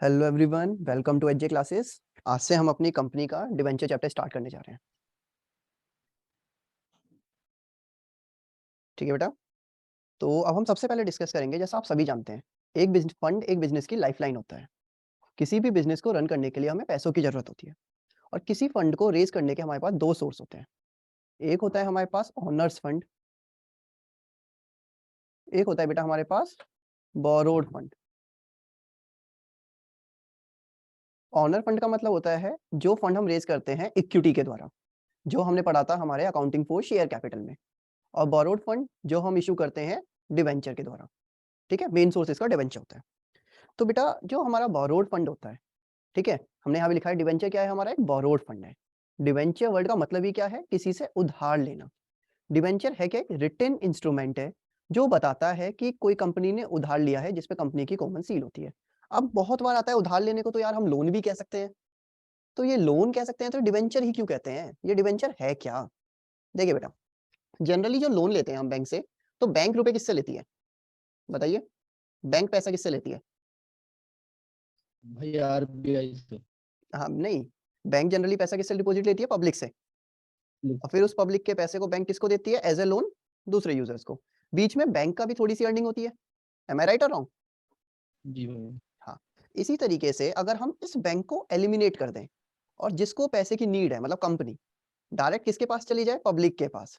Hello everyone, welcome to HJ classes. आज से हम अपनी कंपनी का डिवेंचर चैप्टर स्टार्ट करने जा रहे हैं। ठीक है बेटा। तो अब हम सबसे पहले डिस्कस करेंगे, जैसा आप सभी जानते हैं, एक बिजनेस फंड एक बिजनेस की लाइफलाइन होता है। किसी भी बिजनेस को रन करने के लिए हमें पैसों की जरूरत होती है, और किसी फंड को रेज करने के हमारे पास दो सोर्स होते हैं। एक होता है हमारे पास ओनर्स फंड, एक होता है बेटा हमारे पास बोरोड फंड। ऑनर फंड का मतलब होता है जो फंड हम रेज करते हैं इक्विटी के द्वारा, जो हमने पढ़ा था हमारे अकाउंटिंग फॉर शेयर कैपिटल में। और बोरोड फंड जो हम इशू करते हैं डिवेंचर के द्वारा। ठीक है, मेन सोर्स इसका डिवेंचर होता है। तो बेटा जो हमारा बोरोड फंड होता है, ठीक है, हमने यहाँ भी लिखा है डिवेंचर क्या है, हमारा एक बोरोड फंड है। डिवेंचर वर्ड का मतलब ही क्या है, किसी से उधार लेना। डिवेंचर है क्या, एक रिटन इंस्ट्रूमेंट है जो बताता है कि कोई कंपनी ने उधार लिया है, जिसपे कंपनी की कॉमन सील होती है। अब बहुत बार आता है उधार लेने को, तो यार हम लोन भी कह सकते हैं। तो ये लोन कह सकते हैं, तो डिवेंचर ही क्यों कहते हैं, ये डिवेंचर है क्या? देखिए बेटा, जनरली जो लोन लेते हैं हम बैंक से, तो बैंक रुपए किससे लेती है, बताइए? बैंक पैसा किससे लेती है? भाई आरबीआई से। हाँ नहीं, बैंक जनरली पैसा किससे डिपॉजिट लेती है, पब्लिक से। और फिर उस पब्लिक के पैसे को बैंक किसको देती है, एज ए लोन दूसरे यूजर्स को। बीच में बैंक का भी थोड़ी सी अर्निंग होती है। एम आई राइट और रॉन्ग? जी भाई। हाँ। इसी तरीके से अगर हम इस बैंक को एलिमिनेट कर दें, और जिसको पैसे की नीड है, मतलब कंपनी, डायरेक्ट किसके पास चली जाए, पब्लिक के पास,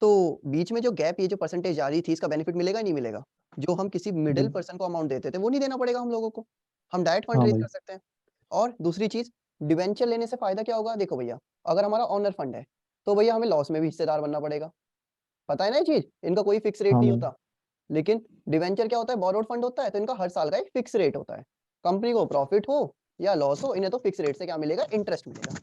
तो बीच में जो गैप, ये जो परसेंटेज जा रही थी, इसका बेनिफिट मिलेगा नहीं मिलेगा? जो हम किसी मिडिल पर्सन को अमाउंट देते थे, वो नहीं देना पड़ेगा हम लोगों को। हम डायरेक्ट फंड हाँ रेज भाई। कर सकते हैं। और दूसरी चीज, डिवेंचर लेने से फायदा क्या होगा, देखो भैया, अगर हमारा ऑनर फंड है, तो भैया हमें लॉस में भी हिस्सेदार बनना पड़ेगा। पता है ना ये चीज, इनका कोई फिक्स रेट हाँ नहीं भाई। होता। लेकिन डिवेंचर क्या होता है, बोरोड फंड होता है, तो इनका हर साल का एक फिक्स रेट होता है। कंपनी को प्रॉफिट हो या लॉस हो, इन्हें तो फिक्स रेट से क्या मिलेगा, इंटरेस्ट मिलेगा।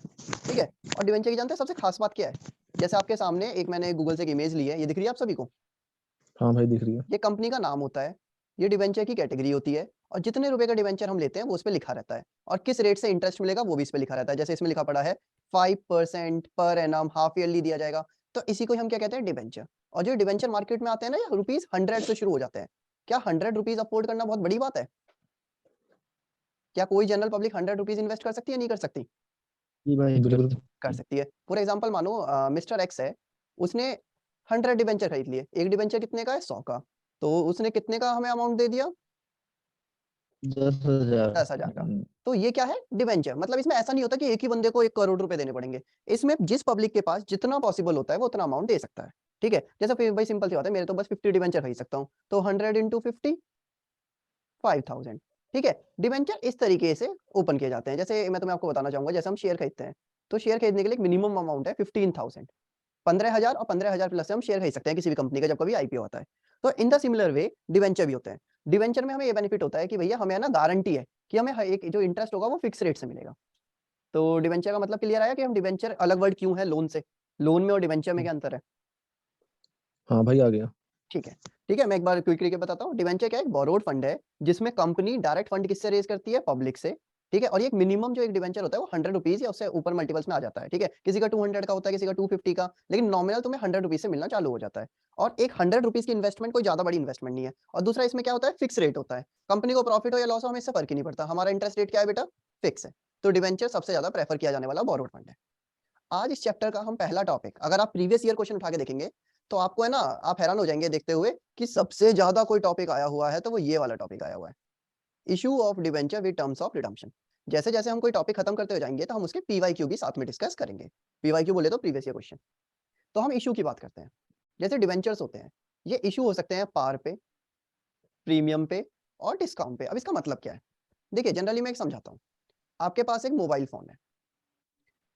ठीक है। और डिवेंचर की जानते हैं सबसे खास बात क्या है? जैसे आपके सामने एक मैंने गूगल से एक इमेज ली है, ये दिख रही है आप सभी को? हाँ भाई दिख रही है। ये कंपनी का नाम होता है, ये डिवेंचर की कैटेगरी होती है, और जितने रुपए का डिवेंचर हम लेते हैं वो उस पर लिखा रहता है, और किस रेट से इंटरेस्ट मिलेगा वो भी इस पे लिखा रहता है। जैसे इसमें लिखा पड़ा है 5% पर एनम हाफ ईयरली दिया जाएगा। तो इसी को हम क्या कहते हैं, डिवेंचर। और जो डिवेंचर मार्केट में आते हैं ना, ये ₹100 से शुरू हो जाते हैं। क्या ₹100 अफोर्ड करना बहुत बड़ी बात है? क्या कोई जनरल पब्लिक ₹100 इन्वेस्ट कर सकती है, नहीं कर सकती? जी भाई बिल्कुल। कर सकती है। फॉर एग्जाम्पल मानो मिस्टर एक्स है, उसने 100 डिवेंचर खरीद लिए। एक डिवेंचर कितने का है, 100 का। तो उसने कितने का हमें अमाउंट दे दिया, 10,000। 10,000 का। तो ये क्या है, डिवेंचर। मतलब इसमें ऐसा नहीं होता कि एक ही बंदे को 1 करोड़ रुपए देने पड़ेंगे। इसमें जिस पब्लिक के पास जितना पॉसिबल होता है वो उतना अमाउंट दे सकता है। ठीक है। जैसे फिर भाई सिंपल सी बात है, मेरे तो बस 50 डिवेंचर खरीद सकता हूँ, तो 100 इंटू 50, 5,000। ठीक है। डिवेंचर इस तरीके से ओपन किए जाते हैं। जैसे मैं तुम्हें आपको बताना चाहूंगा, जैसे हम शेयर खरीदते हैं, तो शेयर खरीदने के लिए एक मिनिमम अमाउंट है 15,000। 15,000 और 15,000 प्लस से हम शेयर खरीद सकते हैं किसी भी कंपनी का, जब कभी आईपीओ आता है। तो in the similar way debenture भी होते हैं। डिवेंचर में हमें ये बेनिफिट होता है कि भैया हमें ना गारंटी है कि हमें एक जो इंटरेस्ट होगा वो फिक्स रेट से मिलेगा। तो डिवेंचर का मतलब क्लियर आया कि हम डिवेंचर अलग वर्ड क्यों है लोन से? लोन में और डिवेंचर में क्या अंतर है? हाँ भाई आ गया। ठीक है। ठीक है, मैं एक बार क्विकली के बताता हूँ। डिवेंचर क्या है, एक बोरोड फंड है, जिसमें कंपनी डायरेक्ट फंड किससे रेज करती है, पब्लिक से। ठीक है। और ये एक मिनिमम जो एक डिवेंचर होता है वो ₹100 या उससे ऊपर मल्टीपल्स में आ जाता है। ठीक है। किसी का 200 का होता है, किसी का 250 का, लेकिन नॉमिनल तुम्हें ₹100 से मिलना चालू हो जाता है। और एक ₹100 की इन्वेस्टमेंट कोई ज्यादा बड़ी इन्वेस्टमेंट नहीं है। और दूसरा इसमें क्या होता है, फिक्स रेट होता है। कंपनी को प्रॉफिट हो या लॉस हो, हमें इससे फर्क ही नहीं पड़ता। हमारा इंटरेस्ट रेट क्या है बेटा, फिक्स है। तो डिवेंचर सबसे ज्यादा प्रेफर किया जाने वाला बोरोड फंड है। आज इस चैप्टर का हम पहला टॉपिक, अगर आप प्रीवियस ईयर क्वेश्चन उठा के देखेंगे, तो आपको है ना, आप हैरान हो जाएंगे देखते हुए कि सबसे ज्यादा कोई टॉपिक आया हुआ है तो वो ये वाला टॉपिक आया हुआ है, issue of debenture with terms of redemption. जैसे जैसे हम कोई टॉपिक खत्म करते हो जाएंगे, तो हम उसके पीवाईक्यू भी साथ में डिस्कस करेंगे। पीवाईक्यू बोले तो प्रीवियस ईयर क्वेश्चन। तो हम इशू की बात करते हैं। जैसे डिवेंचर्स होते हैं, ये इशू हो सकते हैं पार पे, प्रीमियम पे, और डिस्काउंट पे। अब इसका मतलब क्या है, देखिए जनरली मैं एक समझाता हूँ। आपके पास एक मोबाइल फोन है,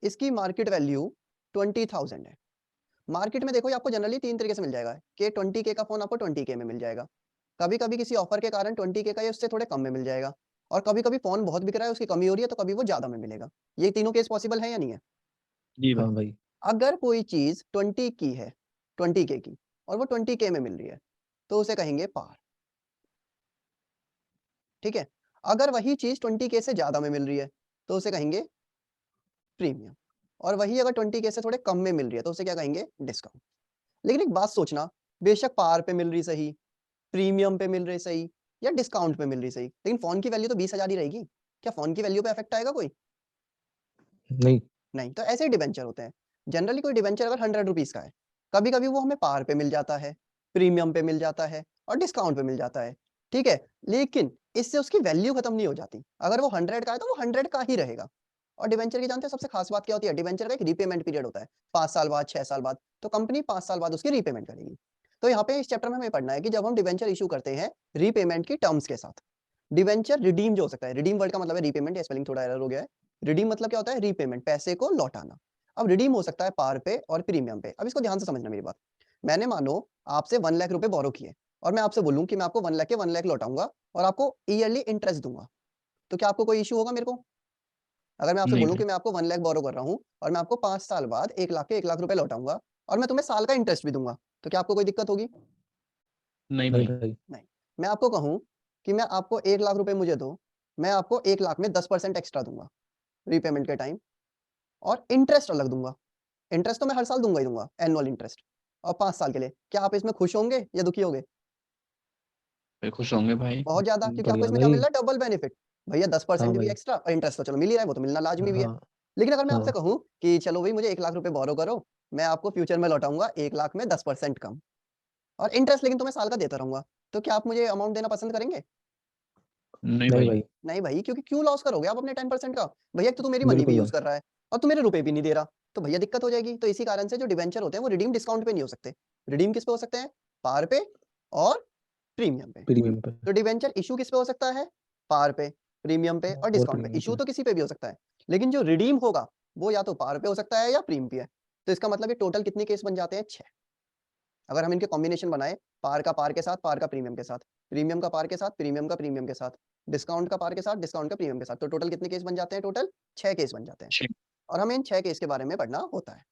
इसकी मार्केट वैल्यू 20,000 है। मार्केट में देखो, ये आपको जनरली 3 तरीके से मिल जाएगा कि 20K का फोन आपको 20K में मिल जाएगा। कभी कभी किसी ऑफर के कारण 20K का ये उससे थोड़े कम में मिल जाएगा। और कभी कभी फोन बहुत बिक रहा है, उसकी कमी हो रही है, तो कभी वो ज्यादा में मिलेगा। ये तीनों केस पॉसिबल है या नहीं है? जी हाँ भाई। अगर कोई चीज 20 की है, 20K की, और वो 20K में मिल रही है, तो उसे कहेंगे पार। ठीक है। अगर वही चीज 20K से ज्यादा में मिल रही है, तो उसे कहेंगे प्रीमियम। और वही अगर 20K से थोड़े कम में मिल रही है, तो उसे क्या कहेंगे, डिस्काउंट। लेकिन एक बात सोचना, बेशक पार पे मिल रही सही, प्रीमियम पे मिल रही सही या डिस्काउंट पे मिल रही सही, लेकिन फोन की वैल्यू तो 20,000 ही रहेगी। क्या फोन की वैल्यू पे इफेक्ट आएगा कोई? नहीं। नहीं। तो ऐसे ही डिबेंचर होते हैं। जनरली कोई डिबेंचर अगर 100 रुपीज का है, कभी कभी वो हमें पार पे मिल जाता है, प्रीमियम पे मिल जाता है और डिस्काउंट पे मिल जाता है, ठीक है, लेकिन इससे उसकी वैल्यू खत्म नहीं हो जाती। अगर वो 100 का है तो वो 100 का ही रहेगा। और डिबेंचर की जानते हैं सबसे खास बात क्या होती है? डिबेंचर का एक रीपेमेंट पीरियड होता है, 5 साल बाद, 6 साल बाद। तो कंपनी 5 साल बाद उसकी रीपेमेंट करेगी। तो यहाँ पे इस चैप्टर में हमें पढ़ना है कि जब हम डिबेंचर इशू करते हैं रीपेमेंट की टर्म्स के साथ, डिबेंचर रिडीम जो हो सकता है, रिडीम वर्ड का मतलब है रीपेमेंट, स्पेलिंग थोड़ा एरर हो गया है। रिडीम मतलब क्या होता है? रीपेमेंट, पैसे को लौटाना। अब रिडीम हो सकता है पार पे और प्रीमियम पे। अब इसको ध्यान से समझना मेरी बात। मैंने मानो आपसे 1 लाख रुपए बोरो किए और मैं आपसे बोलूं कि मैं आपको 1 लाख के 1 लाख लौटाऊंगा और आपको ईयरली इंटरेस्ट दूंगा, तो क्या आपको कोई इश्यू होगा मेरे को? अगर मैं आपसे नहीं बोलूं कि भाई। मैं आपको 1 लाख बोरो कर रहा हूं और मैं आपको 5 साल बाद 1 लाख के 1 लाख रुपए लौटाऊंगा और मैं तुम्हें साल का इंटरेस्ट भी दूंगा, तो क्या आपको कोई दिक्कत होगी? नहीं नहीं भाई। भाई। नहीं। मैं आपको कहूं कि मैं आपको 1 लाख रुपए मुझे दो, मैं आपको 1 लाख में 10% एक्स्ट्रा दूंगा रीपेमेंट के टाइम और इंटरेस्ट अलग दूंगा। इंटरेस्ट तो मैं हर साल दूंगा ही दूंगा, एनुअल इंटरेस्ट, और 5 साल के लिए। क्या आप इसमें खुश होंगे या दुखी होंगे? भाई खुश होंगे भाई। बहुत ज्यादा, क्योंकि आपको बढ़िया इसमें क्या मिल भाई। रहा है? Double benefit. भैया हाँ 10% भी भाई। एक्स्ट्रा और इंटरेस्ट तो चलो मिल ही रहा है, वो तो मिलना लाजमी भी है। हाँ। लेकिन अगर मैं आपसे हाँ। कहूं कि चलो भाई मुझे 1 लाख रुपए बोरो करो, मैं आपको फ्यूचर में लौटाऊंगा 1 लाख में 10% कम और इंटरेस्ट लेकिन तुम्हें साल का देता रहूंगा, तो क्या आप मुझे अमाउंट देना पसंद करेंगे? नहीं नहीं भाई। भाई। नहीं भाई, क्योंकि क्यों लॉस करोगे आप अपने 10% का? भैया एक तो तू मेरी मनी भी बिल्कुल यूज भाई। कर रहा है और तू मेरे रुपए भी नहीं दे रहा, तो भैया दिक्कत हो जाएगी। तो इसी कारण से जो डिवेंचर होते हैं वो रिडीम डिस्काउंट पे नहीं हो सकते। रिडीम किस पे हो सकते हैं? पार पे और प्रीमियम पे। प्रीमियम पे तो डिवेंचर इशू किस पे हो सकता है? पार पे, प्रीमियम पे और और डिस्काउंट पे। प्रीमियम इशू पे। तो किसी पे भी हो सकता है, लेकिन जो रिडीम होगा वो या तो पार पे हो सकता है या प्रीमियम पे है। तो इसका मतलब ये टोटल कितने केस बन जाते हैं? 6। अगर हम इनके कॉम्बिनेशन बनाए, पार का पार के साथ, पार का प्रीमियम के साथ, प्रीमियम का पार के साथ, प्रीमियम का प्रीमियम के साथ, डिस्काउंट का पार के साथ, डिस्काउंट का प्रीमियम के साथ, तो टोटल कितने केस बन जाते हैं? टोटल 6 केस बन जाते हैं। छः। और हमें इन 6 केस के बारे में पढ़ना होता है।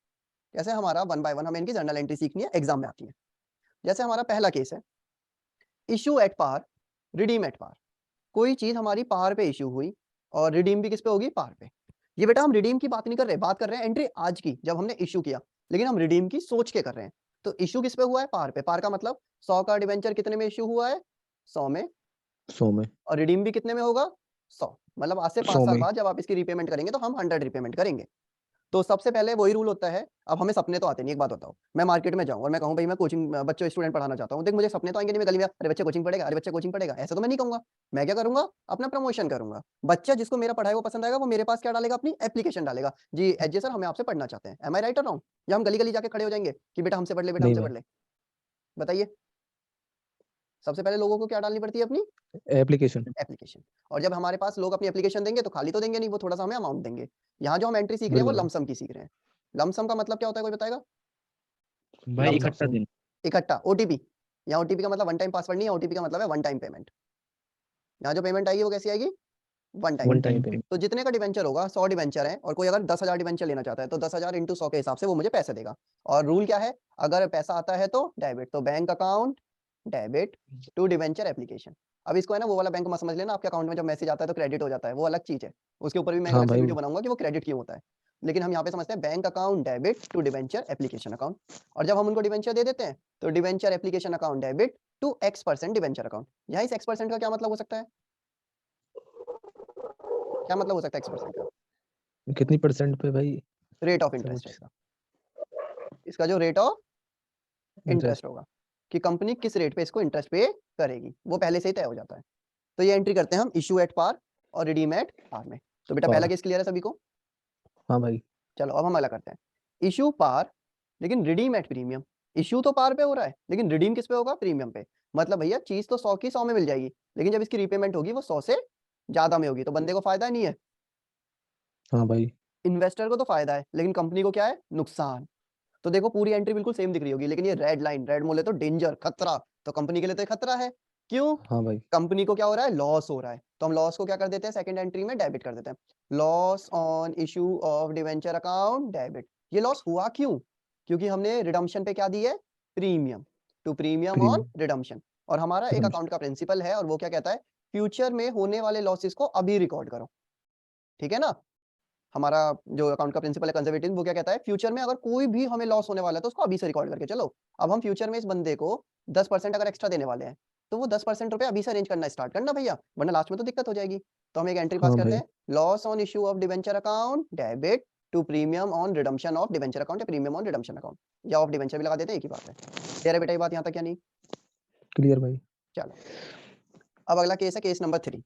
जैसे हमारा 1 बाय 1 हमें इनकी जर्नल एंट्री सीखनी है, एग्जाम में आती है। जैसे हमारा पहला केस है, issue at par, redeem at par. कोई चीज हमारी पार पे इशू हुई और रिडीम भी किस पे होगी? पार पे। ये बेटा हम रिडीम की बात नहीं कर रहे, बात कर रहे हैं एंट्री आज की जब हमने इशू किया, लेकिन हम रिडीम की सोच के कर रहे हैं। तो इशू किस पे हुआ है? पार पे। पार का मतलब 100 का डिवेंचर कितने में इशू हुआ है? 100 में। 100 में। और रिडीम भी कितने में होगा? 100। मतलब आज से 5 100 साल में। बाद जब आप इसकी रीपेमेंट करेंगे तो हम 100 रीपेमेंट करेंगे। तो सबसे पहले वही रूल होता है। अब हमें सपने तो आते नहीं। एक बात बताओ, मैं मार्केट में जाऊं और मैं कहूं भाई मैं कोचिंग बच्चों स्टूडेंट पढ़ाना चाहता हूं, देख मुझे सपने तो आएंगे नहीं, मैं गली में अरे बच्चे कोचिंग पढ़ेगा, अरे बच्चे कोचिंग पढ़ेगा, ऐसा तो मैं नहीं कहूंगा। मैं क्या करूंगा? अपना प्रमोशन करूंगा। बच्चा जिसको मेरा पढ़ाई वो पसंद आएगा वो मेरे पास क्या डालेगा? अपनी एप्लीकेशन डालेगा, जी एचजे सर हमें आपसे पढ़ना चाहते हैं। एम आई राइट और रॉन्ग? या हम गली गली जाके खड़े हो जाएंगे कि बेटा हमसे पढ़ ले, बेटा नहीं हमसे भाई। पढ़ ले? बताइए। सबसे पहले लोगों को क्या डालनी पड़ती है? अपनी एप्लीकेशन। एप्लीकेशन। और जब हमारे पास लोग अपनी एप्लीकेशन देंगे तो खाली तो देंगे नहीं, वो थोड़ा सा हमें अमाउंट देंगे। यहाँ जो हम एंट्री सीख रहे हैं वो बिल्कुल भाई। लमसम की सीख रहे हैं। लमसम का मतलब क्या होता है, कोई बताएगा? भाई लम इकट्ठा सम। दिन। इकट्ठा। ओटीपी। यहाँ ओटीपी का मतलब वन टाइम पासवर्ड नहीं है, ओटीपी का मतलब है वन टाइम पेमेंट। यहाँ जो पेमेंट आएगी वो कैसी आएगी? One time. One one time time पे। पेमेंट। तो जितने का डिवेंचर होगा, 100 डिवेंचर है और कोई अगर 10,000 डिवेंचर लेना चाहता है तो 10,000 इंटू 100 के हिसाब से वो मुझे पैसे देगा। और रूल क्या है? अगर पैसा आता है तो डेबिट, तो bank account debit to debenture application. अब इसको है ना वो वाला बैंक मत समझ लेना, आपके अकाउंट में जब मैसेज आता है तो क्रेडिट हो जाता है, वो अलग चीज है। उसके ऊपर भी मैं एक हाँ अलग से भाई। वीडियो बनाऊंगा कि वो क्रेडिट क्यों होता है। लेकिन हम यहाँ पे समझते हैं bank account debit to debenture application account. और जब हम उनको डिवेंचर दे देते हैं तो debenture application account debit to X% debenture account. यहाँ इस X% का क्या मतलब हो सकता है? क्या मतलब हो सकता है X% का? कितनी परसेंट पे भाई? रेट ऑफ ऐसा इंटरेस्ट है कुछ इसका। इसका जो रेट ऑफ इंटरेस्ट इंटरेस्ट। होगा कि कंपनी किस रेट पे इसको इंटरेस्ट पे करेगी, वो पहले से ही तय हो जाता है। तो ये एंट्री करते हैं हम इशू एट पार और रिडीम एट पार में। तो बेटा पहला पार। केस क्लियर है सभी को? हाँ भाई। चलो अब हम अगला करते हैं। इशू पार लेकिन रिडीम एट प्रीमियम। इशू तो पार पे हो रहा है लेकिन रिडीम किस पे होगा? प्रीमियम पे। मतलब भैया चीज तो 100 की 100 में मिल जाएगी, लेकिन जब इसकी रीपेमेंट होगी वो 100 से ज्यादा में होगी, तो बंदे को फायदा नहीं है, हाँ भाई। इन्वेस्टर को तो फायदा है, लेकिन कंपनी को क्या है? नुकसान। तो देखो पूरी एंट्री बिल्कुल सेम दिख रही होगी, लेकिन ये रेड लाइन, रेड बोले तो डेंजर, खतरा। तो कंपनी के लिए तो ये खतरा है। क्यों? हाँ भाई। कंपनी को क्या हो रहा है? लॉस हो रहा है। तो हम लॉस को क्या कर देते हैं? सेकंड एंट्री में डेबिट कर देते हैं। Loss on issue of debenture account debit. ये लॉस हुआ क्यों? क्योंकि हमने रिडम्पशन पे क्या दी है? Premium. To premium on premium. Redemption. और हमारा एक रिडम्पशन। अकाउंट का प्रिंसिपल है और वो क्या कहता है? फ्यूचर में होने वाले लॉसेस को अभी रिकॉर्ड करो। ठीक है ना? हमारा जो अकाउंट का प्रिंसिपल है कंजर्वेटिव, वो क्या कहता है, फ्यूचर में अगर कोई भी हमें लॉस होने वाला है तो उसको अभी से रिकॉर्ड करके चलो। अब हम फ्यूचर में इस बंदे को 10% अगर एक्स्ट्रा देने वाले हैं तो वो 10% रुपए अभी से अरेंज करना स्टार्ट करना भैया, वरना लास्ट में तो दिक्कत हो जाएगी। तो हम एक एंट्री पास हाँ करते भाई। हैं, loss on issue of debenture account debit to premium on redemption of debenture account या प्रीमियम ऑन रिडम्पशन अकाउंट, या ऑफ डिबेंचर भी लगा देते हैं, एक ही बात है। क्लियर है बेटा ये बात यहाँ तक या नहीं? क्लियर भाई। चलो अब अगला केस है case number 3,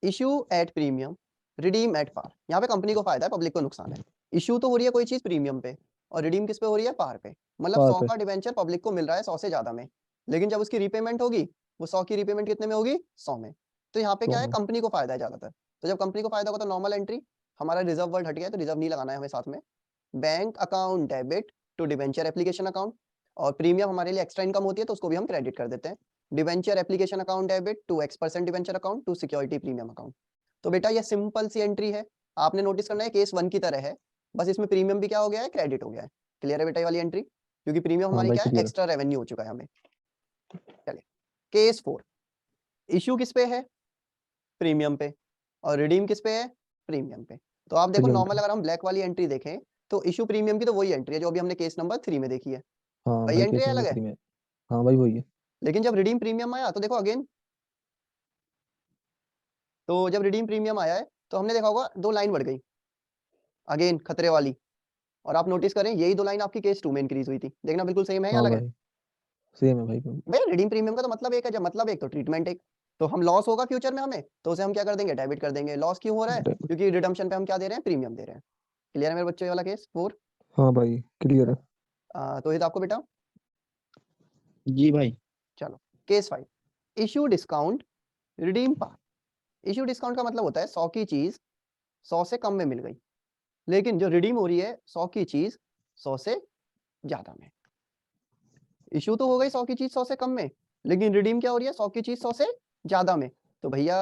issue at premium redeem at par. यहाँ पे कंपनी को फायदा है, पब्लिक को नुकसान है। इशू तो हो रही है कोई चीज प्रीमियम पे और रिडीम किस पे हो रही है, पार पे। मतलब पार 100 पे। का डिबेंचर पब्लिक को मिल रहा है 100 से ज्यादा में, लेकिन जब उसकी रीपेमेंट होगी वो 100 की रीपेमेंट कितने में होगी, 100 में। तो यहाँ पे क्या है, कंपनी को फायदा है ज्यादातर। तो जब कंपनी को फायदा होगा तो नॉर्मल एंट्री, हमारा रिजर्व वर्ड हट गया है तो रिजर्व नहीं लगाना है हमें साथ में। Bank account debit to debenture application account, और प्रीमियम हमारे लिए एक्स्ट्रा इनकम होती है तो उसको भी हम क्रेडिट कर देते हैं। Debenture application account debit to X% debenture account to security premium account. तो बेटा ये सिंपल सी एंट्री है, आपने नोटिस करना है केस 1 की तरह है, बस इसमें प्रीमियम भी क्या हो गया है, क्रेडिट हो गया है। क्लियर है बेटा ये वाली एंट्री, क्योंकि प्रीमियम हाँ हमारी भाई क्या है, क्लियर। एक्स्ट्रा रेवेन्यू हो चुका है हमें। चलिए केस 4, इशू किस पे है, प्रीमियम पे, और रिडीम किस पे है, प्रीमियम पे। तो आप देखो प्रीमियम नॉर्मल पे। अगर हम ब्लैक वाली एंट्री देखें तो इशू प्रीमियम की तो वही एंट्री है जो अभी हमने केस नंबर 3 में देखी है, हाँ वही भाई एंट्री केस अलग नंबर है। 3 में। हाँ भाई वही है। लेकिन जब रिडीम प्रीमियम आया तो देखो अगेन, तो जब रिडीम प्रीमियम आया है तो हमने देखा होगा 2 लाइन बढ़ गई अगेन खतरे वाली, और आप नोटिस करें यही 2 लाइन आपकी केस 2 में इंक्रीज हुई थी, देखना बिल्कुल सेम है या हाँ अलग है? भाई सेम है भाई। भैया रिडीम प्रीमियम का तो मतलब एक है, जब मतलब एक तो ट्रीटमेंट एक, तो हम लॉस होगा फ्यूचर में हमें तो उसे हम क्या कर देंगे, डेबिट कर देंगे। लॉस क्यों हो रहा है, डेबिट। क्योंकि रिडम्पशन पे हम क्या दे रहे हैं, प्रीमियम दे रहे हैं। क्लियर है मेरे बच्चों ये वाला केस 4? हाँ भाई क्लियर है। तो ये आपको बेटा, जी भाई। चलो केस 5, इशू डिस्काउंट रिडीम पार। इशू डिस्काउंट का मतलब होता है 100 की चीज 100 से कम में मिल गई, लेकिन जो रिडीम हो रही है 100 की चीज 100 से ज्यादा में। इशू तो हो गई 100 की चीज 100 से कम में, लेकिन रिडीम क्या हो रही है, 100 की चीज 100 से ज्यादा में। तो भैया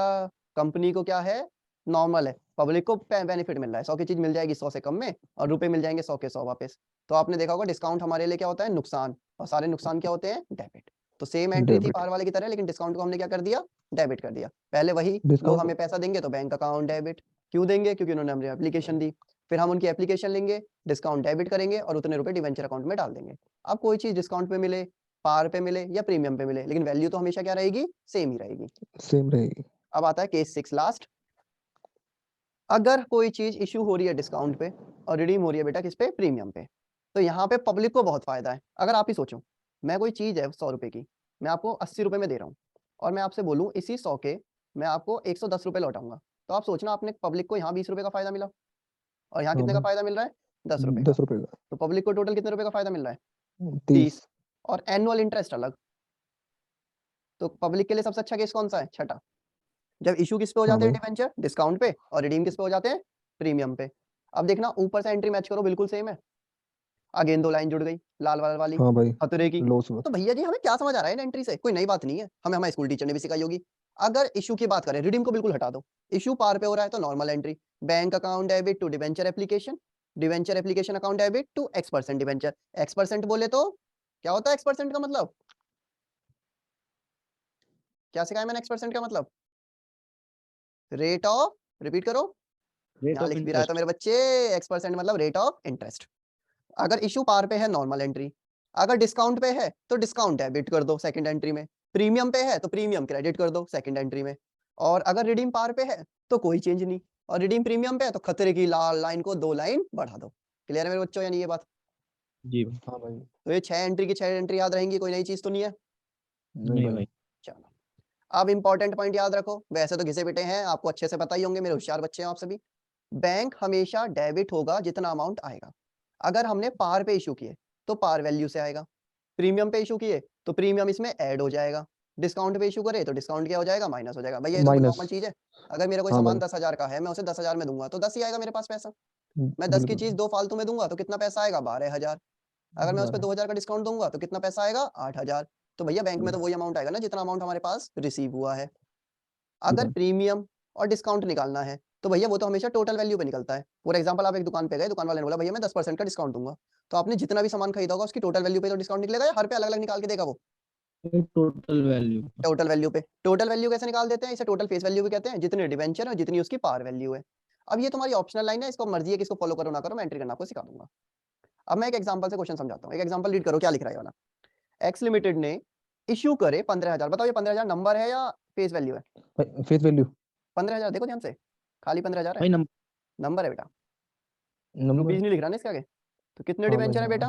कंपनी को क्या है, नॉर्मल है, पब्लिक को बेनिफिट मिल रहा है, 100 की चीज मिल जाएगी 100 से कम में और रुपए मिल जाएंगे 100 के 100 वापस। तो आपने देखा होगा डिस्काउंट हमारे लिए क्या होता है, नुकसान, और सारे नुकसान क्या होते हैं, डेबिट। तो सेम एंट्री थी डेबिट। पार वाले की तरह, लेकिन डिस्काउंट को हमने क्या कर दिया, डेबिट कर दिया। पहले वही लोग डिस्काउंट। हमें पैसा देंगे तो बैंक अकाउंट डेबिट, क्यों देंगे, क्योंकि उन्होंने हमें एप्लीकेशन दी, फिर हम उनकी एप्लीकेशन लेंगे, डिस्काउंट डेबिट करेंगे और उतने रुपए डिवेंचर अकाउंट में डाल देंगे। अब कोई चीज डिस्काउंट पे मिले, पार पे मिले या प्रीमियम पे मिले, लेकिन वैल्यू तो हमेशा क्या रहेगी, सेम ही रहेगी। सेम रहेगी। अब आता है केस 6 लास्ट, अगर कोई चीज इशू हो रही है डिस्काउंट पे और रिडीम हो रही है बेटा किस पे, प्रीमियम पे, तो यहाँ पे पब्लिक को बहुत फायदा है। अगर आप ही सोचो, मैं कोई चीज है 100 रुपए की, मैं आपको 80 रुपए में दे रहा हूँ, और मैं आपसे बोलूँ इसी 100 के मैं आपको 110 रुपए लौटाऊंगा, तो आप सोचना आपने पब्लिक को यहाँ 20 रुपए का फायदा मिला और यहाँ हाँ कितने का भाई फायदा मिल रहा है, 10 रुपए का। 10 रुपए का। तो पब्लिक को टोटल कितने रुपए का फायदा मिल रहा है, 30। 30। और एनुअल इंटरेस्ट अलग। तो पब्लिक के लिए सबसे अच्छा केस कौन सा है, छठा, जब इशू किस पे हो हाँ जाते हैं, भाई। डिबेंचर डिस्काउंट पे, और रिडीम किस पे हो जाते हैं, प्रीमियम पे। अब देखना ऊपर से एंट्री मैच करो, बिल्कुल सेम है, अगेन 2 लाइन जुड़ गई लाल वाल वाली हाँ भाई खतरे की। लॉस हुआ। तो भैया जी हमें क्या समझ आ रहा है इन एंट्री से, कोई नई बात नहीं है, हमें हमारे स्कूल टीचर ने भी सिखाई होगी। अगर इशू की बात करें, रिडीम को बिल्कुल हटा दो, इशू पार पे हो रहा है तो normal entry, bank account debit to debenture application, debenture application account debit to X% debenture. X% बोले तो क्या होता है X% का मतलब, क्या सिखाया मैंने X% का मतलब, रेट ऑफ, रिपीट करो, रेट यहाँ ऑफ लिख भी रहा है तो इंटरेस्ट। मेरे बच्चे, X% मतलब रेट ऑफ इंटरेस्ट। अगर इशू पार पे है नॉर्मल एंट्री, अगर डिस्काउंट पे है तो डिस्काउंट डेबिट कर दो सेकंड एंट्री में, प्रीमियम पे है तो प्रीमियम क्रेडिट कर दो सेकंड एंट्री में, और अगर रिडीम पार पे है तो कोई चेंज नहीं, और रिडीम प्रीमियम पे है तो खतरे की लाल लाइन को 2 लाइन बढ़ा दो। क्लियर है मेरे बच्चों, यानी ये बात, जी भाई। हाँ भाई। तो ये 6 एंट्री की 6 एंट्री याद रहेंगी, कोई नई चीज तो नहीं है। नहीं नहीं भाई। भाई। चलो अब इंपॉर्टेंट पॉइंट याद रखो, वैसे तो घिसे पिटे हैं, आपको अच्छे से पता ही होंगे, मेरे होशियार बच्चे हैं आप सभी। बैंक हमेशा डेबिट होगा जितना अमाउंट आएगा, अगर हमने पार पे इशू किए तो पार वैल्यू से आएगा, प्रीमियम पे इशू किए तो प्रीमियम इसमें ऐड हो जाएगा, डिस्काउंट पे इशू करे तो डिस्काउंट क्या हो जाएगा, माइनस हो जाएगा। भैया ये तो कोई माइनस। नॉर्मल चीज है, अगर मेरा कोई हाँ सामान भाई 10,000 का है, मैं उसे 10,000 में दूंगा तो 10 ही आएगा मेरे पास पैसा। मैं 10 की बिल्कुल। चीज 2 फालतू में दूंगा तो कितना पैसा आएगा, 12,000। अगर मैं उस पर 12। 2,000 का डिस्काउंट दूंगा तो कितना पैसा आएगा, 8,000। तो भैया बैंक में तो वही अमाउंट आएगा ना जितना अमाउंट हमारे पास रिसीव हुआ है। जी अगर भाई। प्रीमियम और डिस्काउंट निकालना है तो भैया वो तो हमेशा टोटल वैल्यू पे निकलता है। फॉर एग्जांपल आप एक दुकान पे गए, दुकान वाले ने बोला भैया मैं 10% का डिस्काउंट दूंगा, तो आपने जितना भी सामान खरीदा होगा उसकी टोटल वैल्यू पे तो डिस्काउंट निकलेगा, या हर पे अलग अलग निकाल के देगा वो, टोटल वैल्यू। टोटल वैल्यू पे। टोटल वैल्यू कैसे निकाल देते हैं, इसे टोटल फेस वैल्यू भी कहते हैं, जितने डिवेंचर और जितनी उसकी पार वैल्यू है। अब ये तुम्हारी ऑप्शनल लाइन है, इसको मर्जी है कि इसको फॉलो करो ना करो, मैं एंट्री करना आपको सिखा दूंगा। अब मैं एक एग्जांपल से क्वेश्चन समझाता हूँ। एक एग्जांपल रीड करो, क्या लिख रहा है ये वाला। एक्स लिमिटेड ने इश्यू करे 15,000। बताओ ये 15,000 नंबर है या फेस वैल्यू है? भाई फेस वैल्यू 15,000 देखो ध्यान से, खाली 15,000 है, भाई नंबर नंबर है बेटा, नंबर। रुपीज नहीं लिख रहा ना इसके आगे। तो कितने हाँ भाई, डिबेंचर है हाँ। बेटा?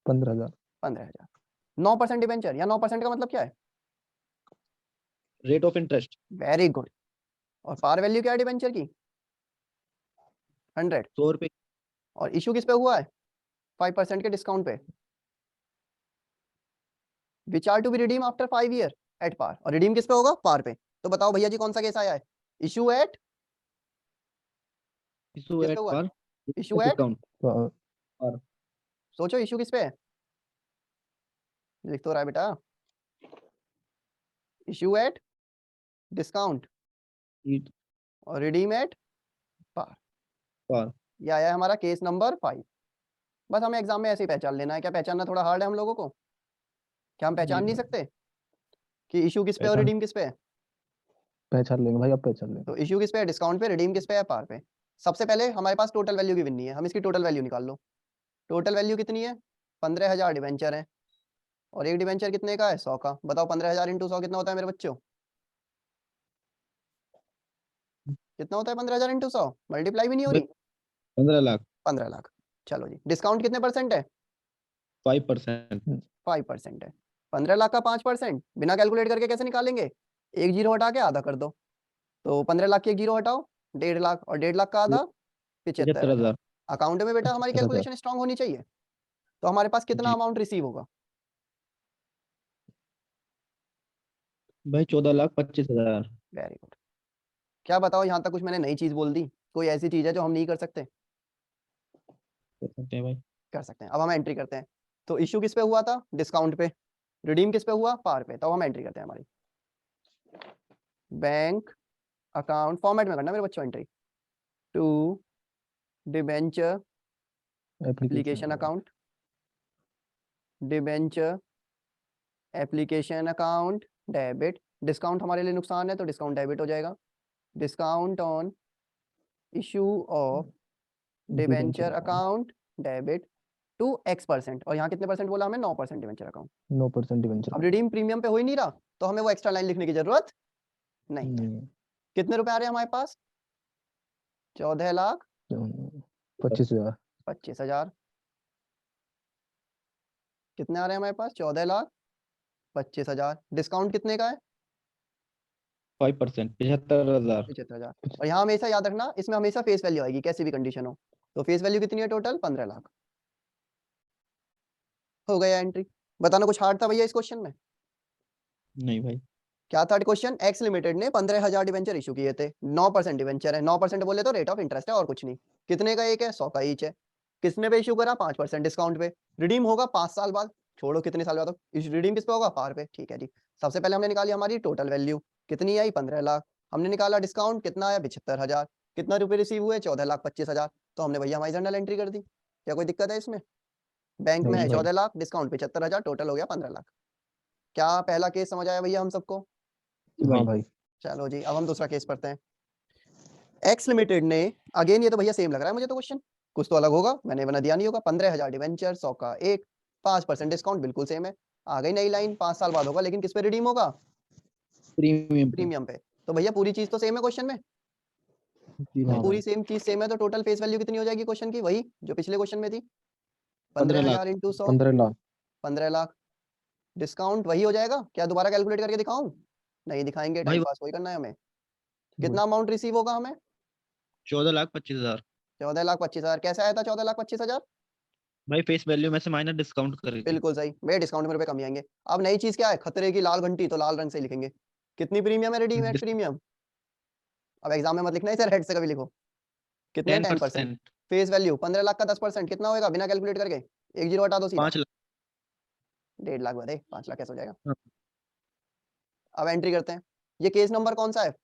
15,000। 15,000। 9% डिबेंचर, या 9% का मतलब क्या है? Rate of interest very good. और पार वैल्यू क्या है डिबेंचर की? 100। 100 रुपए। और इशू किस पे हुआ है? 5% के डिस्काउंट पे। Which are to be redeem after 5 year at par. और रिडीम किस पे होगा? पार पे। तो बताओ भैया जी कौन सा केस आया है? इशू एट, इशू किस एट पे हुआ है? पार इशू एट, डिस्काउंट पार। सोचो इशू किस पे है? लिख तो रहा है बेटा, इशू एट डिस्काउंट और रिडीम एट पार। पार। ये आया है हमारा केस नंबर 5। बस हमें एग्जाम में ऐसे ही पहचान लेना है। क्या पहचानना थोड़ा हार्ड है हम लोगों को? क्या हम पहचान जी नहीं भाई। सकते कि इशू किस पे और पहचान रिडीम किस पे है? पहचान लेंगे भाई, अब पहचान लेंगे। तो इशू किस पे है? डिस्काउंट पे। रिडीम किस पे है? पार पे। सबसे पहले हमारे पास टोटल वैल्यू गिवन नहीं है, हम इसकी टोटल वैल्यू निकाल लो। टोटल वैल्यू कितनी है? 15,000 डिवेंचर है, और एक डिवेंचर कितने का है? 100 का। बताओ 15,000 इंटू 100 कितना होता है मेरे बच्चों? कितना होता है 15,000 इंटू 100? मल्टीप्लाई भी नहीं हो भाई रही। 15 लाख 15 लाख। चलो जी, डिस्काउंट कितने परसेंट है? 5%। 5% है। 15 लाख का 5% बिना कैलकुलेट करके कैसे निकालेंगे? एक जीरो हटा के आधा कर दो। तो 15 लाख की एक जीरो हटाओ, 1.5 लाख, और 1.5 लाख का आधा 75,000। 75,000। अकाउंट में बेटा हमारी 75,000। कैलकुलेशन स्ट्रांग होनी चाहिए। तो हमारे पास कितना जी अमाउंट रिसीव होगा? भाई 14,25,000। Very good. क्या बताओ, यहाँ तक कुछ मैंने नई चीज बोल दी? कोई ऐसी चीज है जो हम नहीं कर सकते? कर सकते हैं भाई। कर सकते हैं। अब हम एंट्री करते हैं। तो इशू किस पे हुआ था? डिस्काउंट पे। रिडीम किस पे हुआ? पार पे। तो हम एंट्री करते हैं हमारी बैंक अकाउंट फॉर्मेट में करना मेरे बच्चों entry. To debenture application account, debenture application account debit. Discount हमारे लिए नुकसान है तो डिस्काउंट डेबिट हो जाएगा। Discount on issue of debenture account debit to X%। और यहाँ कितने परसेंट बोला हमें? 9% डिबेंचर अकाउंट। 9% डिवेंचर। अब रिडीम प्रीमियम पे हो ही नहीं रहा, तो हमें वो एक्स्ट्रा लाइन लिखने की जरूरत नहीं है। कितने रुपए आ रहे हैं हमारे पास? 14,25,000। 25,000। कितने आ रहे हैं हमारे पास? 14,25,000। डिस्काउंट कितने का है? 5% 75,000। 75,000। और यहाँ हमेशा याद रखना, इसमें हमेशा फेस वैल्यू आएगी कैसी भी कंडीशन हो। तो फेस वैल्यू कितनी है टोटल? 15 लाख। हो गया एंट्री। बताना कुछ हार्ड था भैया इस क्वेश्चन में? नहीं भाई। क्या था क्वेश्चन? एक्स लिमिटेड ने 15,000 डिवेंचर इशू किए थे। 9% डिवेंचर है, 9% बोले तो रेट ऑफ इंटरेस्ट है और कुछ नहीं। कितने का एक है? 100 का ईच है। किसने पे इशू करा? 5% डिस्काउंट पे। रिडीम होगा 5 साल बाद, छोड़ो कितने साल बाद। रिडीम किस पे होगा? पार पे। ठीक है जी। सबसे पहले हमने निकाली हमारी टोटल वैल्यू, कितनी आई? 15 लाख। हमने निकाला डिस्काउंट, कितना आया? 75,000। कितना रुपए रिसीव हुए? 14,25,000। तो हमने भैया हमारी जनरल एंट्री कर दी। क्या कोई दिक्कत है इसमें? बैंक में नहीं है भाई। 14 लाख, डिस्काउंट 75,000, टोटल हो गया 15 लाख। क्या पहला केस समझ आया भैया हम सबको? जी हाँ भाई। भाई। चलो जी, अब हम दूसरा केस पढ़ते हैं। एक्स लिमिटेड ने, अगेन ये तो भैया सेम लग रहा है मुझे तो क्वेश्चन, कुछ तो अलग होगा, मैंने बना दिया नहीं होगा। 15,000 डिवेंचर, 100 का एक, 5% डिस्काउंट, बिल्कुल सेम है। आ गई नई लाइन, 5 साल बाद होगा, लेकिन किस पे रिडीम होगा? प्रीमियम पे। प्रीमियम पे। तो भैया पूरी चीज तो सेम है क्वेश्चन में। जी तो भाई। पूरी सेम चीज सेम है, तो टोटल फेस वैल्यू कितनी हो जाएगी क्वेश्चन की? वही जो पिछले क्वेश्चन में थी, 15 लाख 15,000 इंटू 100, 15 लाख। 15 लाख। डिस्काउंट वही हो जाएगा। क्या दोबारा कैलकुलेट करके दिखाऊं? नहीं दिखाएंगे, भाई। टाइम पास वही करना है हमें। कितना अमाउंट रिसीव होगा हमें? 14,25,000 14,25,000। कैसे आया था 14,25,000? भाई फेस वैल्यू में से माइनस डिस्काउंट करके। बिल्कुल सही, मेरे डिस्काउंट में रुपए कम ही आएंगे। अब नई चीज क्या है? खतरे की लाल घंटी, तो लाल रंग से लिखेंगे। कितनी प्रीमियम है? Readymade dis- premium. अब एग्जाम में मत लिखना इसे, रेड से कभी लिखो। कितने हैं? 10%। 10%। फेस वैल्यू 15 लाख का 10% कितना होगा बिना कैलकुलेट करके? एक जीरो हटा दो सीधा। 5 लाख। 1.5 लाख बदे 5 लाख कैसे हो जाएगा? हाँ। अब एंट्री करते हैं। ये केस नंबर कौन सा है?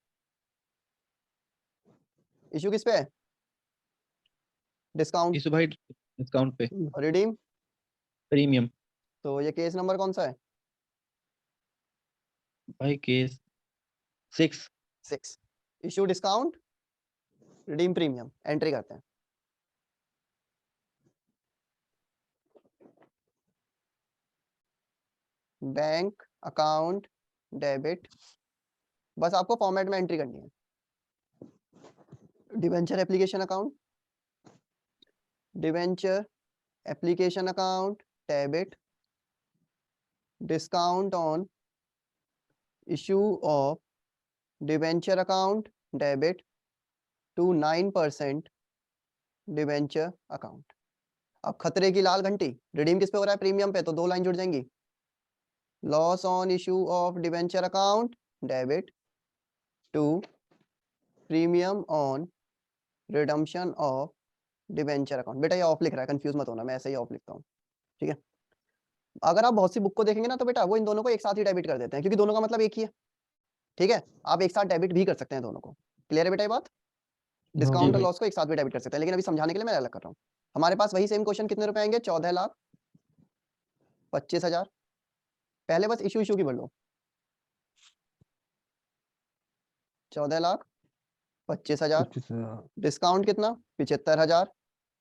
इशू किस पे है? डिस्काउंट इस भाई डिस्काउंट पे। और रिडीम। प्रीमियम। तो ये केस नंबर कौन सा है? भाई case 6। 6। Issue discount redeem premium entry करते हैं। बैंक अकाउंट डेबिट, बस आपको फॉर्मेट में एंट्री करनी है। Debenture application account, debenture application account debit, discount on issue of debenture account debit to 9% debenture account. अब खतरे की लाल घंटी, रिडीम किस पे हो रहा है? प्रीमियम पे, तो दो लाइन जुड़ जाएंगी। Loss on issue of debenture account debit to premium on redemption of debenture account. बेटा ये ऑफ लिख रहा है, कंफ्यूज मत होना, मैं ऐसे ही ऑफ लिखता हूँ, ठीक है। अगर आप बहुत सी बुक को देखेंगे ना तो बेटा वो इन दोनों को एक साथ ही डेबिट कर देते हैं, क्योंकि दोनों का मतलब एक ही है, ठीक है। आप एक साथ डेबिट भी कर सकते हैं दोनों को। क्लियर है बेटा ये बात? डिस्काउंट और भाई। लॉस को एक साथ भी डेबिट कर सकते हैं, लेकिन अभी समझाने के लिए मैं अलग कर रहा हूँ। हमारे पास वही सेम क्वेश्चन कितने रुपए आएंगे? 14,25,000। पहले बस इशू की भर लो। 14,25,000। 25,000। डिस्काउंट कितना? 75,000।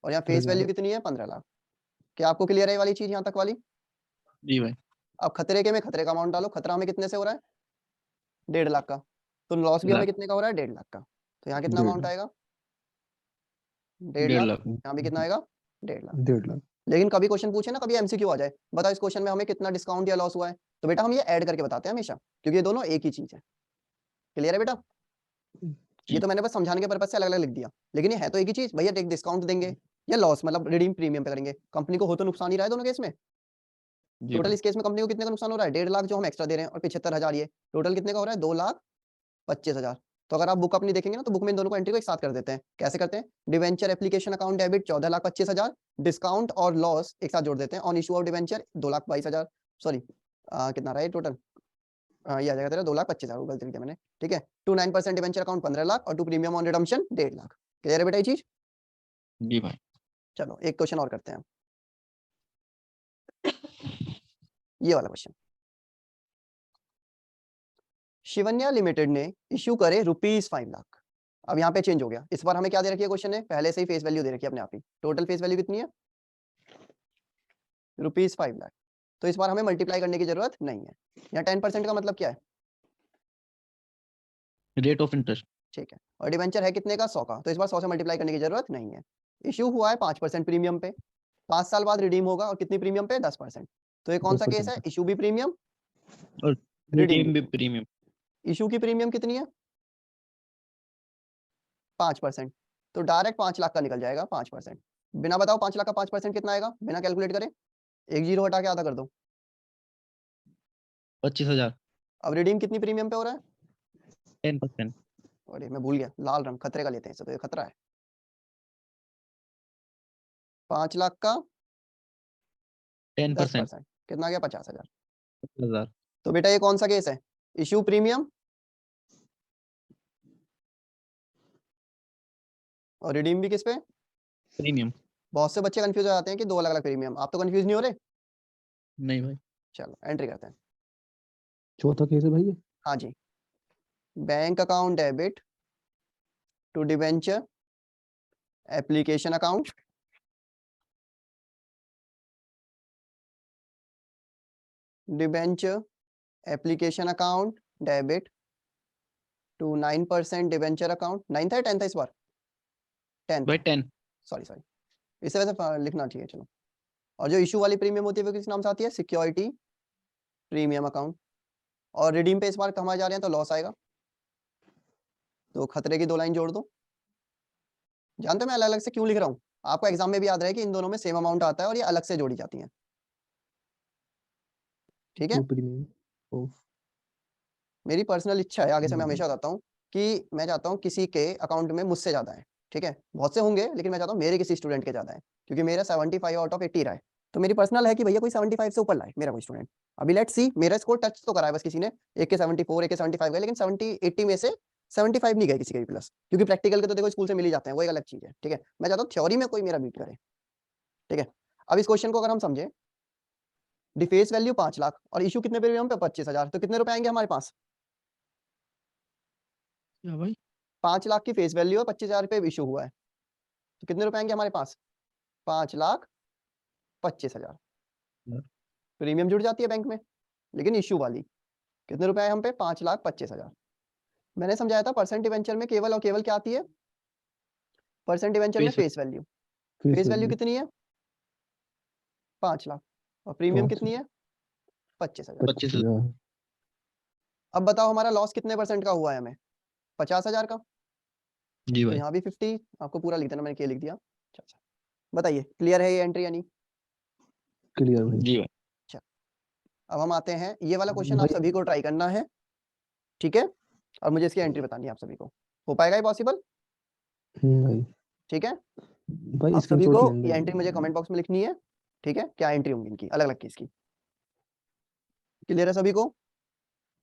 और यहाँ फेस वैल्यू कितनी है? 15 लाख। क्या आपको क्लियर है ये वाली चीज यहाँ तक वाली? जी भाई। अब खतरे के में खतरे का अमाउंट डालो। खतरा हमें कितने से हो रहा है? 1.5 लाख का। तो लॉस भी हमें लाख। कितने का हो रहा है? 1.5 लाख का। तो यहाँ कितना 1.5 अमाउंट लाख। आएगा? 1.5 1.5 लाख। लाख। यहाँ भी कितना आएगा? 1.5 लाख। 1.5 लाख। लेकिन कभी क्वेश्चन पूछे ना, कभी एमसीक्यू आ जाए, बताओ इस क्वेश्चन में हमें कितना डिस्काउंट या लॉस हुआ है, तो बेटा हम ये ऐड करके बताते हैं हमेशा, क्योंकि ये दोनों एक ही चीज है। क्लियर है बेटा? ये तो मैंने बस समझाने के पर्पज से अलग अलग लिख दिया, लेकिन ये है तो एक ही चीज। भैया एक डिस्काउंट देंगे या लॉस, मतलब रिडीम प्रीमियम पे करेंगे, कंपनी को हो तो नुकसान ही रहा है दोनों केस में। जी टोटल भाई। इस केस में कंपनी को कितने का नुकसान हो रहा है? 1.5 लाख जो हम एक्स्ट्रा दे रहे हैं, और 75,000 ये टोटल कितने का हो रहा है? 2,25,000। तो अगर आप बुक अपनी देखेंगे ना तो बुक में इन दोनों को एंट्री को एक साथ कर देते हैं। कैसे करते हैं? Debenture application account debit 14,25,000, discount और लॉस एक साथ जोड़ देते हैं। On issue of debenture 2,22,000, sorry कितना रहा है टोटल? ये आ जाएगा तेरा 2,25,000, गलती लिख दिया मैंने, ठीक है। टू 9% डिवेंचर अकाउंट 15 लाख और to premium on redemption 1.5 lakh. Clear है बेटा ये चीज? जी भाई। चलो एक क्वेश्चन और करते हैं, ये वाला क्वेश्चन। शिवन्या लिमिटेड ने इश्यू करे ₹5 लाख। अब यहाँ पे चेंज हो गया, इस बार हमें क्या दे रखी है क्वेश्चन ने? पहले से ही फेस वैल्यू दे रखी है अपने आप ही। टोटल फेस वैल्यू कितनी है? ₹5 लाख। तो इस बार हमें मल्टीप्लाई करने की जरूरत नहीं है। यहाँ 10% का मतलब क्या है? Rate of interest. ठीक है। और डिवेंचर है कितने का? 100 का। तो इस बार 100 से मल्टीप्लाई करने की जरूरत नहीं है। इश्यू हुआ है 5% प्रीमियम पे, 5 साल बाद रिडीम होगा, और कितनी प्रीमियम पे? 10%। तो ये कौन सा केस है? 10%। इशू भी प्रीमियम, और रिडीम रिडीम भी भी प्रीमियम। इशू की प्रीमियम कितनी है? 5%। तो डायरेक्ट 5 लाख का निकल जाएगा 5%। बिना बताओ 5 लाख का 5% कितना आएगा? बिना कैलकुलेट करे एक जीरो हटा के आधा कर दो। 25,000। अब रिडीम कितनी प्रीमियम पे हो रहा है? 10%। अरे मैं भूल गया, लाल रंग खतरे का लेते हैं इसे, तो ये खतरा है। 5 लाख का 10%। 10%, कितना आ गया? 50,000। 50,000। तो बेटा ये कौन सा केस है? इशू प्रीमियम और रिडीम भी किस पे? प्रीमियम। बहुत से बच्चे कंफ्यूज हो जाते हैं कि दो अलग अलग प्रीमियम। आप तो कंफ्यूज नहीं हो रहे? नहीं भाई। चलो एंट्री करते हैं। चौथा केस है भाई ये। हाँ जी, bank account debit to debenture application account, debenture application account debit to 9% debenture account. 9 था या 10 था इस बार? 10 भाई था, 10। सॉरी सॉरी, इसे वैसे लिखना चाहिए। चलो, और जो इशू वाली प्रीमियम होती है वो किस नाम से आती है? Security premium account. और रिडीम पे इस बार कमाए जा रहे हैं तो लॉस आएगा, तो खतरे की दो लाइन जोड़ दो। जानते हो मैं अलग अलग से क्यों लिख रहा हूँ? आपको एग्जाम में भी याद रहे कि इन दोनों में सेम अमाउंट आता है और ये अलग से जोड़ी जाती हैं, ठीक है। वो प्रीमियम ऑफ। मेरी पर्सनल इच्छा है, आगे से मैं हमेशा बताता हूँ कि मैं चाहता हूँ किसी के अकाउंट में मुझसे ज्यादा है, ठीक है। बहुत से होंगे लेकिन मैं चाहता हूँ मेरे किसी स्टूडेंट के ज्यादा है, क्योंकि मेरा 75 आउट ऑफ 80 रहा है। तो मेरी पर्सनल है कि भैया कोई 75 से ऊपर लाए मेरा कोई स्टूडेंट। अभी लेट्स सी, मेरा स्कोर टच तो करा है बस किसी ने, एक के 74, एक के 75 गए, लेकिन 70 80 में से 75 नहीं गए किसी के भी प्लस, क्योंकि प्रैक्टिकल के तो देखो स्कूल से मिल ही जाते हैं, वो एक अलग चीज है, ठीक है। मैं चाहता हूँ थ्योरी में कोई मेरा बीट करे, ठीक है। अब इस क्वेश्चन को अगर हम समझे, डिफेस वैल्यू 5 लाख और इशू कितने प्रीमियम पे? 25,000, तो कितने रुपए आएंगे हमारे पास? क्या भाई? 5 लाख की फेस वैल्यू है, 25,000 रुपये इशू हुआ है, तो कितने रुपए आएंगे हमारे पास? 5,25,000। प्रीमियम जुड़ जाती है बैंक में, लेकिन इशू वाली कितने रुपए आए हम पे? 5,25,000। मैंने समझाया था परसेंट डिवेंचर में केवल और केवल क्या आती है? परसेंट डिवेंचर में Face face value. Face face value value कितनी है? 5 लाख। और प्रीमियम 5 कितनी है? 25,000। 25,000 अब बताओ हमारा लॉस कितने परसेंट का हुआ है हमें? 50,000 का। जी तो भाई। यहाँ भी 50, आपको पूरा लिख देना, मैंने क्या लिख दिया। अच्छा, बताइए क्लियर है ये एंट्री या नहीं? क्लियर भाई। जी भाई। अब हम आते हैं, ये वाला क्वेश्चन आप भाई सभी को ट्राई करना है, ठीक है? और मुझे इसकी एंट्री बतानी है आप सभी को। हो पाएगा ये पॉसिबल? भाई ठीक है, भाई आप सभी स्क्रीनशॉट को लेंगे। ये एंट्री मुझे कमेंट बॉक्स में लिखनी है, ठीक है? क्या एंट्री होंगी इनकी, अलग अलग केस की। क्लियर है सभी को?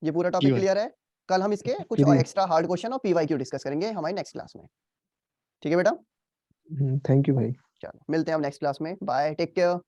ये पूरा जी टॉपिक भाई। क्लियर है? कल हम इसके कुछ क्लियर। एक्स्ट्रा हार्ड क्वेश्चन और पीवाईक्यू डिस्कस करेंगे हमारी नेक्स्ट क्लास में, ठीक है बेटा? थैंक यू भाई। चलो मिलते हैं हम नेक्स्ट क्लास में, बाय, टेक केयर।